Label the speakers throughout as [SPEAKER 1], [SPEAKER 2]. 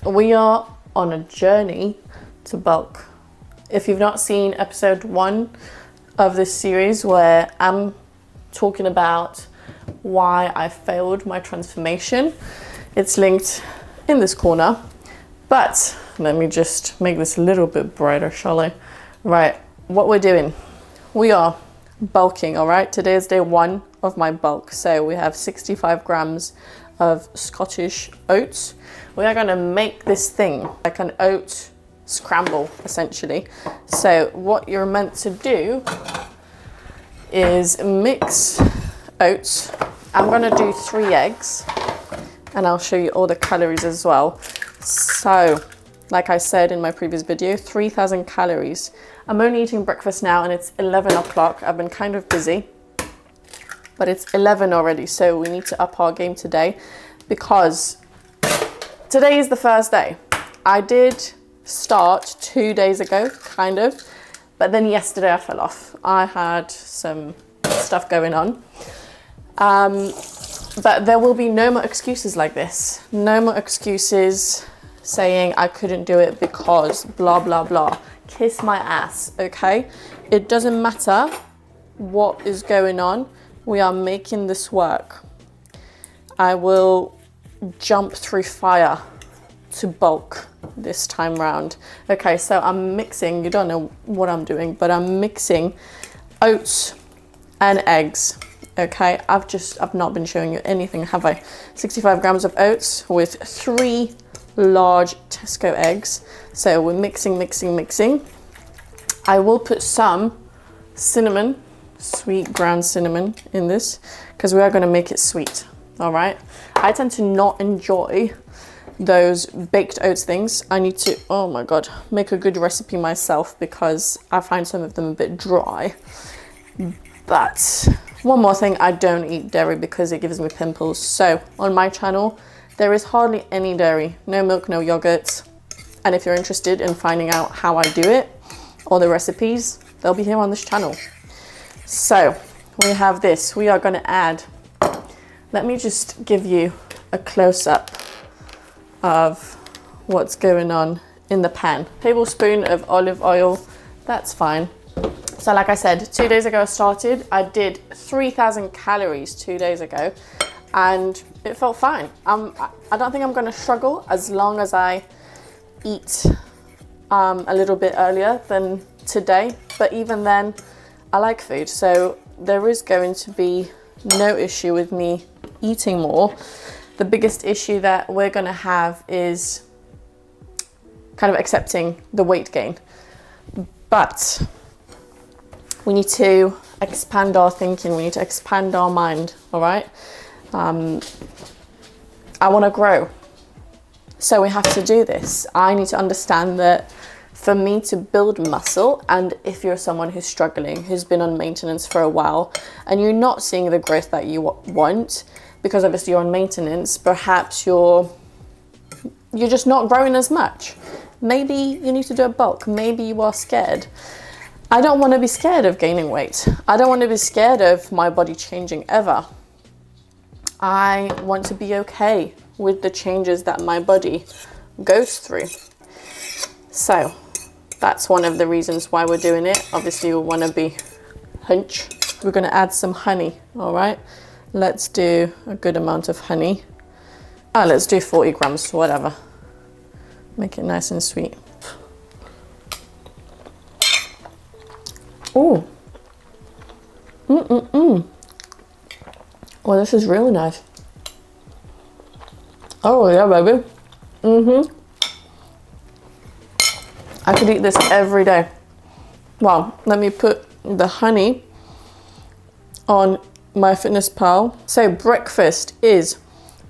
[SPEAKER 1] we are on a journey to bulk. If you've not seen episode 1 of this series where I'm talking about why I failed my transformation, it's linked in this corner. But let me just make this a little bit brighter, shall I? Right, what we're doing, we are bulking, all right? Today is day 1 of my bulk. So we have 65 grams of Scottish oats. We are gonna make this thing like an oat scramble, essentially. So what you're meant to do is mix oats. I'm gonna do 3 eggs and I'll show you all the calories as well. So, like I said in my previous video, 3,000 calories. I'm only eating breakfast now and it's 11 o'clock. I've been kind of busy, but it's 11 already. So we need to up our game today because today is the first day. I did start 2 days ago, kind of, but then yesterday I fell off. I had some stuff going on. But there will be no more excuses like this. No more excuses saying I couldn't do it because blah, blah, blah. Kiss my ass, okay? It doesn't matter what is going on. We are making this work. I will jump through fire to bulk this time round. Okay, so I'm mixing, you don't know what I'm doing, but I'm mixing oats and eggs. Okay, I've not been showing you anything, have I? 65 grams of oats with 3 large Tesco eggs. So we're mixing. I will put some cinnamon, sweet ground cinnamon in this because we are going to make it sweet. All right. I tend to not enjoy those baked oats things. I need to, oh my God, make a good recipe myself because I find some of them a bit dry. But one more thing, I don't eat dairy because it gives me pimples. So on my channel, there is hardly any dairy, no milk, no yogurt. And if you're interested in finding out how I do it, or the recipes, they'll be here on this channel. So we have this, we are gonna add, let me just give you a close-up of what's going on in the pan. Tablespoon of olive oil, that's fine. So like I said, 2 days ago I started, I did 3,000 calories 2 days ago and it felt fine. I don't think I'm gonna struggle as long as I eat a little bit earlier than today, but even then I like food. So there is going to be no issue with me eating more. The biggest issue that we're gonna have is kind of accepting the weight gain. But we need to expand our thinking, we need to expand our mind, all right? I wanna grow, so we have to do this. I need to understand that for me to build muscle, and if you're someone who's struggling, who's been on maintenance for a while, and you're not seeing the growth that you want, because obviously you're on maintenance, perhaps you're just not growing as much. Maybe you need to do a bulk, maybe you are scared. I don't want to be scared of gaining weight. I don't want to be scared of my body changing ever. I want to be okay with the changes that my body goes through. So that's one of the reasons why we're doing it. Obviously we want to be hunch. We're going to add some honey, all right? Let's do a good amount of honey. Let's do 40 grams, whatever. Make it nice and sweet. Oh, well, this is really nice. Oh yeah, baby. I could eat this every day. Wow, let me put the honey on MyFitnessPal. So breakfast is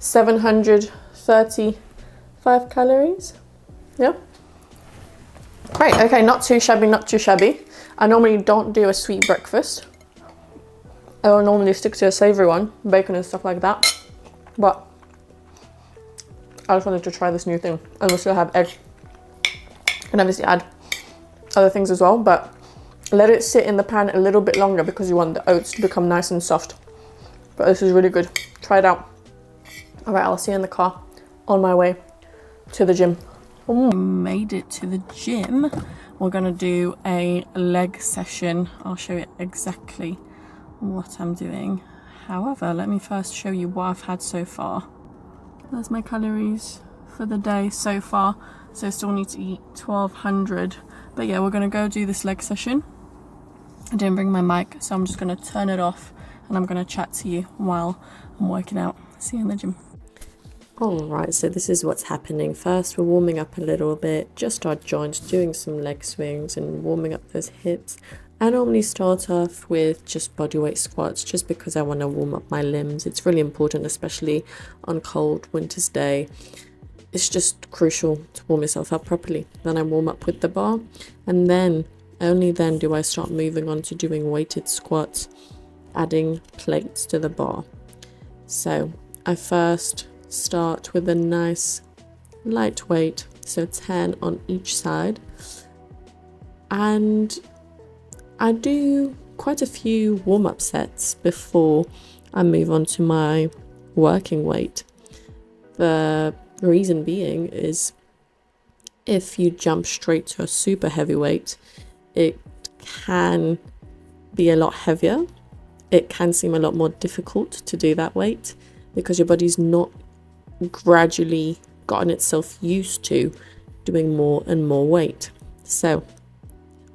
[SPEAKER 1] 735 calories. Yeah. Great, okay, not too shabby, not too shabby. I normally don't do a sweet breakfast. I will normally stick to a savory one, bacon and stuff like that. But I just wanted to try this new thing. And we'll still have egg. And obviously add other things as well, but let it sit in the pan a little bit longer because you want the oats to become nice and soft. But this is really good. Try it out. All right, I'll see you in the car on my way to the gym. Made it to the gym. We're gonna do a leg session. I'll show you exactly what I'm doing. However, let me first show you what I've had so far. There's my calories for the day so far. So I still need to eat 1200. But yeah, we're gonna go do this leg session. I didn't bring my mic, so I'm just gonna turn it off and I'm gonna chat to you while I'm working out. See you in the gym. Alright, so this is what's happening. First, we're warming up a little bit, just our joints, doing some leg swings and warming up those hips. I normally start off with just bodyweight squats, just because I want to warm up my limbs. It's really important, especially on cold winter's day. It's just crucial to warm yourself up properly. Then I warm up with the bar, and then, only then do I start moving on to doing weighted squats, adding plates to the bar. So I first start with a nice lightweight, so 10 on each side, and I do quite a few warm-up sets before I move on to my working weight. The reason being is if you jump straight to a super heavy weight, it can be a lot heavier. It can seem a lot more difficult to do that weight because your body's not gradually gotten itself used to doing more and more weight. So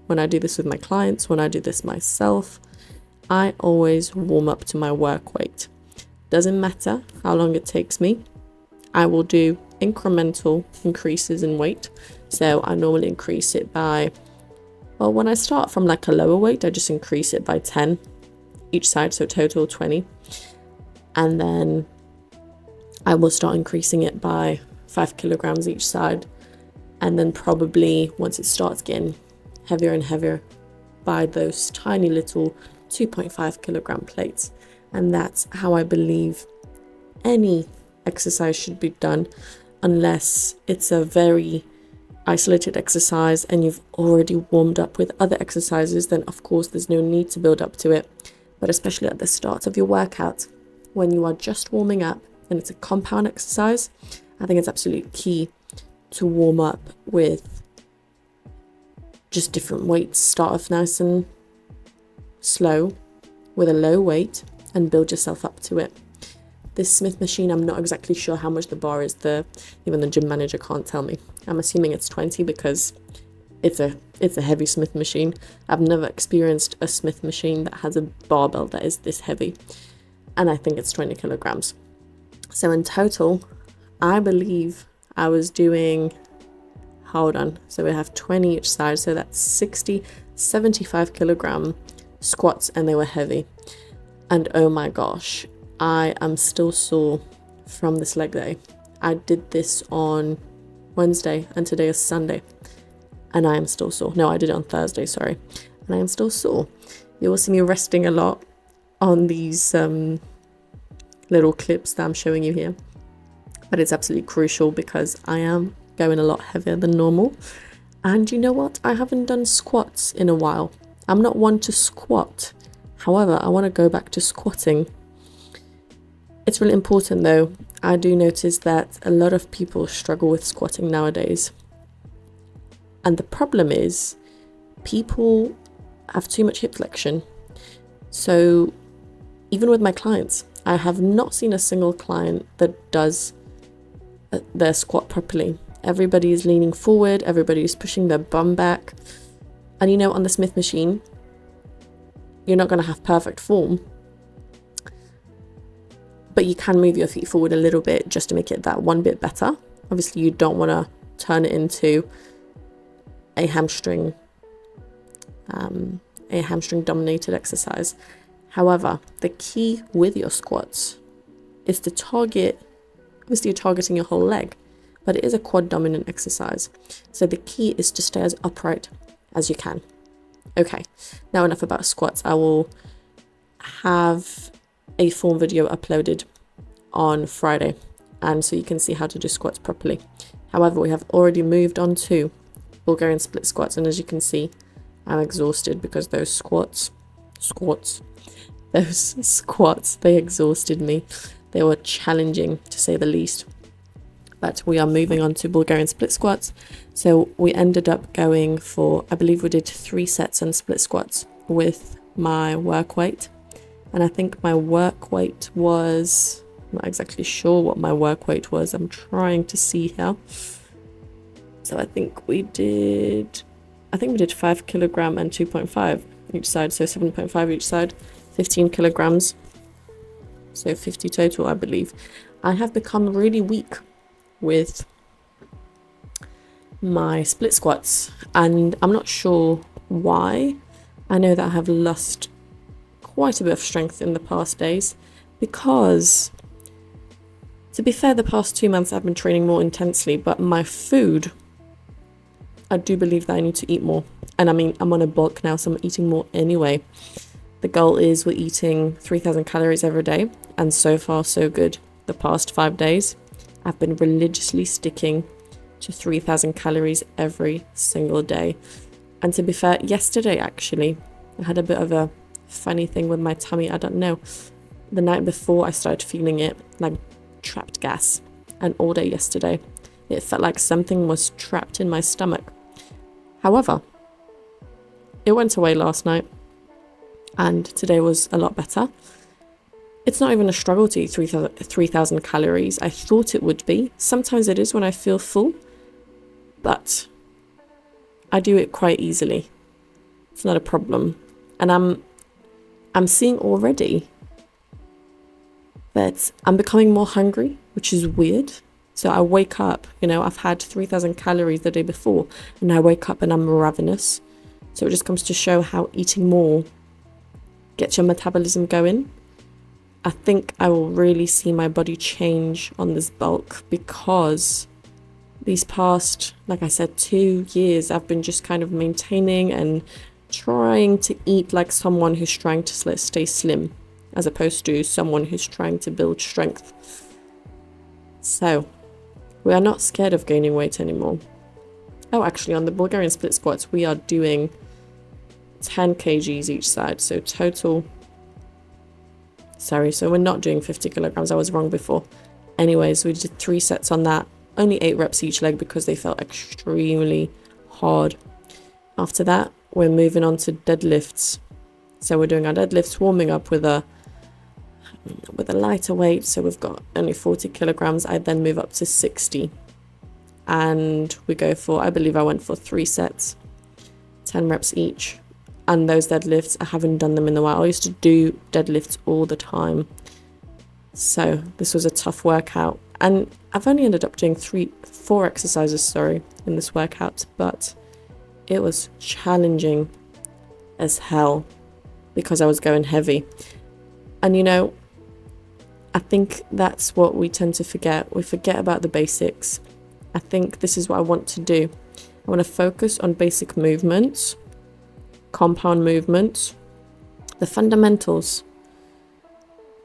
[SPEAKER 1] when I do this with my clients, when I do this myself, I always warm up to my work weight. Doesn't matter how long it takes me, I will do incremental increases in weight. So I normally increase it by, well, when I start from like a lower weight, I just increase it by 10 each side, so total 20. And then I will start increasing it by 5 kilograms each side. And then probably once it starts getting heavier and heavier, by those tiny little 2.5 kilogram plates. And that's how I believe any exercise should be done, unless it's a very isolated exercise and you've already warmed up with other exercises. Then of course there's no need to build up to it. But especially at the start of your workout, when you are just warming up and it's a compound exercise, I think it's absolutely key to warm up with just different weights. Start off nice and slow with a low weight and build yourself up to it. This Smith machine, I'm not exactly sure how much the bar is. Even the gym manager can't tell me. I'm assuming it's 20 because it's a heavy Smith machine. I've never experienced a Smith machine that has a barbell that is this heavy, and I think it's 20 kilograms. So in total, I believe I was doing, hold on, so we have 20 each side, so that's 75 kilogram squats, and they were heavy. And oh my gosh, I am still sore from this leg day. I did this on Wednesday and today is Sunday, and I am still sore. No, I did it on Thursday, sorry. And I am still sore. You will see me resting a lot on these little clips that I'm showing you here. But it's absolutely crucial because I am going a lot heavier than normal. And you know what? I haven't done squats in a while. I'm not one to squat. However, I want to go back to squatting. It's really important though. I do notice that a lot of people struggle with squatting nowadays. And the problem is people have too much hip flexion. So even with my clients, I have not seen a single client that does their squat properly. Everybody is leaning forward, everybody is pushing their bum back. And you know, on the Smith machine, you're not going to have perfect form, but you can move your feet forward a little bit just to make it that one bit better. Obviously, you don't want to turn it into a hamstring dominated exercise. However, the key with your squats is to target, obviously you're targeting your whole leg, but it is a quad dominant exercise. So the key is to stay as upright as you can. Okay, now enough about squats. I will have a form video uploaded on Friday, and so you can see how to do squats properly. However, we have already moved on to Bulgarian split squats, and as you can see, I'm exhausted because those squats, they exhausted me. They were challenging to say the least. But we are moving on to Bulgarian split squats. So we ended up going for, I believe we did 3 sets on split squats with my work weight. And I think my work weight was, I'm not exactly sure what my work weight was. I'm trying to see here. So I think we did 5 kilogram and 2.5 each side. So 7.5 each side, 15 kilograms. So 50 total, I believe. I have become really weak with my split squats, and I'm not sure why. I know that I have lost quite a bit of strength in the past days because, to be fair, the past 2 months I've been training more intensely, but my food, I do believe that I need to eat more. And I mean, I'm on a bulk now, so I'm eating more anyway. The goal is we're eating 3,000 calories every day, and so far so good. The past 5 days I've been religiously sticking to 3,000 calories every single day. And to be fair, yesterday actually, I had a bit of a funny thing with my tummy. I don't know. The night before I started feeling it like trapped gas. And all day yesterday, it felt like something was trapped in my stomach. However, it went away last night. And today was a lot better. It's not even a struggle to eat 3,000 calories. I thought it would be. Sometimes it is when I feel full, but I do it quite easily. It's not a problem. And I'm seeing already that I'm becoming more hungry, which is weird. So I wake up, I've had 3,000 calories the day before, and I wake up and I'm ravenous. So it just comes to show how eating more gets your metabolism going. I think I will really see my body change on this bulk because these past, like I said, 2 years, I've been just kind of maintaining and trying to eat like someone who's trying to stay slim, as opposed to someone who's trying to build strength. So we are not scared of gaining weight anymore. Oh, actually, on the Bulgarian split squats, we are doing 10 kgs each side. So total... Sorry, so we're not doing 50 kilograms. I was wrong before. Anyways, we did 3 sets on that. Only 8 reps each leg because they felt extremely hard. After that, we're moving on to deadlifts. So we're doing our deadlifts, warming up with a lighter weight. So we've got only 40 kilograms. I then move up to 60. And we go for, I believe I went for 3 sets, 10 reps each. And those deadlifts, I haven't done them in a while. I used to do deadlifts all the time. So this was a tough workout. And I've only ended up doing 4 exercises, in this workout. But it was challenging as hell because I was going heavy. And I think that's what we tend to forget. We forget about the basics. I think this is what I want to do. I want to focus on basic movements, compound movements, the fundamentals,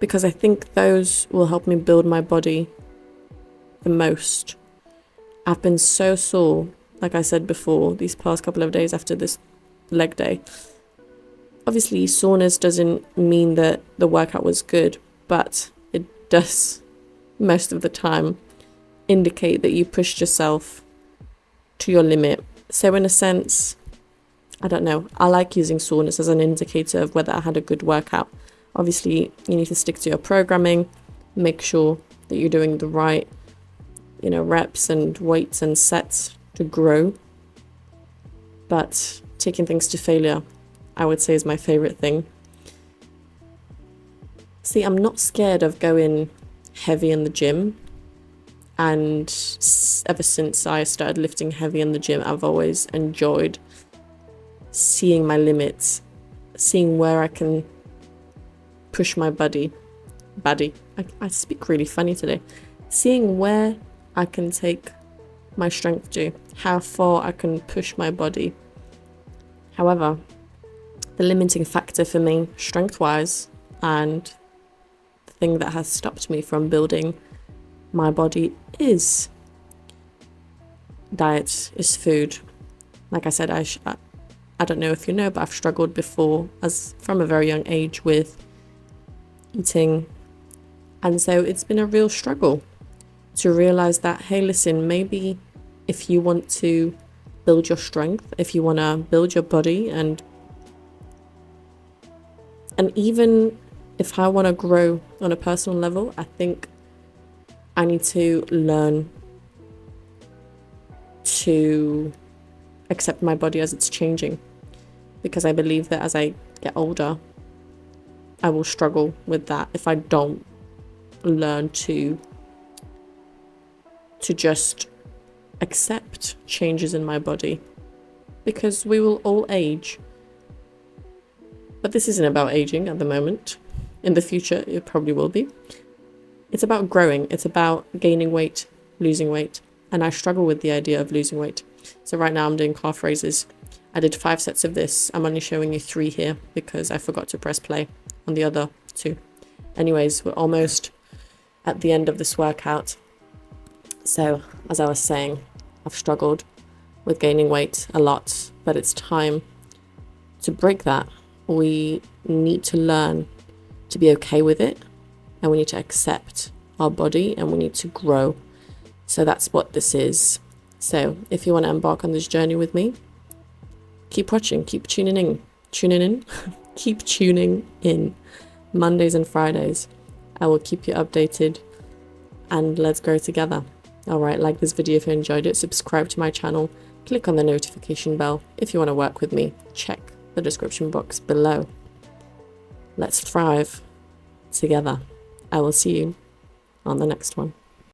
[SPEAKER 1] because I think those will help me build my body the most. I've been so sore, like I said before, these past couple of days after this leg day. Obviously, soreness doesn't mean that the workout was good, but it does most of the time indicate that you pushed yourself to your limit. So in a sense, I don't know, I like using soreness as an indicator of whether I had a good workout. Obviously, you need to stick to your programming, make sure that you're doing the right, reps and weights and sets to grow. But taking things to failure, I would say, is my favorite thing. See, I'm not scared of going heavy in the gym. And ever since I started lifting heavy in the gym, I've always enjoyed seeing my limits, seeing where I can push my body. I speak really funny today. Seeing where I can take my strength to, how far I can push my body. However, the limiting factor for me, strength-wise, and the thing that has stopped me from building my body is diet, is food. Like I said, I don't know if you know, but I've struggled before from a very young age with eating. And so it's been a real struggle to realize that, hey, listen, maybe if you want to build your strength, if you want to build your body, and even if I want to grow on a personal level, I think I need to learn to accept my body as it's changing, because I believe that as I get older, I will struggle with that if I don't learn to just accept changes in my body, because we will all age. But this isn't about aging at the moment. In the future, it probably will be. It's about growing. It's about gaining weight, losing weight. And I struggle with the idea of losing weight. So right now I'm doing calf raises. I did 5 sets of this. I'm only showing you 3 here because I forgot to press play on the other 2. Anyways, we're almost at the end of this workout. So as I was saying, I've struggled with gaining weight a lot, but it's time to break that. We need to learn to be okay with it, and we need to accept our body, and we need to grow. So that's what this is. So if you want to embark on this journey with me, keep watching, keep tuning in, keep tuning in. Mondays and Fridays, I will keep you updated, and let's grow together. All right, like this video if you enjoyed it, subscribe to my channel, click on the notification bell. If you want to work with me, check the description box below. Let's thrive together. I will see you on the next one.